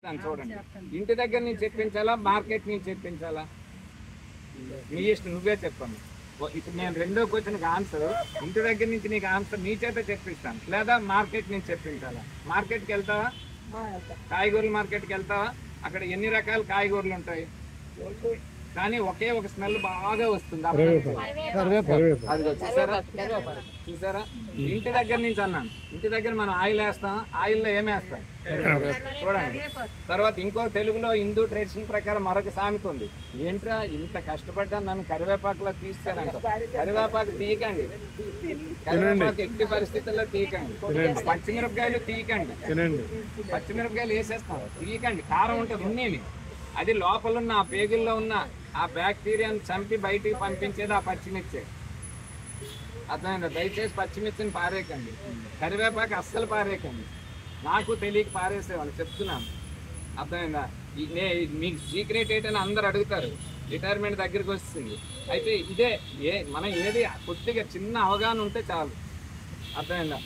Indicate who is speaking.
Speaker 1: చూడండి, ఇంటి దగ్గర నుంచి చెప్పించాలా, మార్కెట్ నుంచి చెప్పించాలా, మీ ఇష్టం, నువ్వే చెప్పండి. ఇప్పుడు నేను రెండో క్వశ్చన్కి ఆన్సర్, ఇంటి దగ్గర నుంచి నీకు ఆన్సర్ నీ చేత చెప్పిస్తాను, లేదా మార్కెట్ నుంచి చెప్పించాలా. మార్కెట్కి వెళ్తావా? కాయగూరల మార్కెట్కి వెళ్తావా? అక్కడ ఎన్ని రకాల కాయగూరలు ఉంటాయి, కానీ ఒకే ఒక స్మెల్ బాగా వస్తుంది. చూసారా? ఇంటి దగ్గర నుంచి అన్నాను. ఇంటి దగ్గర మనం ఆయిల్ వేస్తాం, ఆయిల్లో ఏమేస్తాం చూడండి. తర్వాత ఇంకో తెలుగులో హిందూ ట్రెడిషన్ ప్రకారం మరొక సామెత ఉంది. ఏంట్రా ఇంత కష్టపడ్డా నన్ను కరివేపాకులో తీస్తానంట. కరివేపాకు తీయకండి, కరివేపాకు ఎట్టి పరిస్థితుల్లో తీయకండి. పచ్చిమిరపకాయలు తీయకండి, పచ్చిమిరపకాయలు వేసేస్తాం, తీయకండి. కారం ఉంటుంది ఉన్నీని, అది లోపల ఉన్న ఆ పేగుల్లో ఉన్న ఆ బ్యాక్టీరియాను చంపి బయటికి పంపించేది ఆ పచ్చిమిర్చి. అర్థమైందా? దయచేసి పచ్చిమిర్చిని పారేయకండి, కరివేపాకు అస్సలు పారేయకండి. నాకు తెలియక పారేసేవాళ్ళు, చెప్తున్నాను. అర్థమైందా? మీకు సీక్రెట్ ఏంటని అందరు అడుగుతారు, రిటైర్మెంట్ దగ్గరికి వస్తుంది. అయితే ఇదే మనం ఏది కొద్దిగా చిన్న అవగాహన ఉంటే చాలు. అర్థమైందా?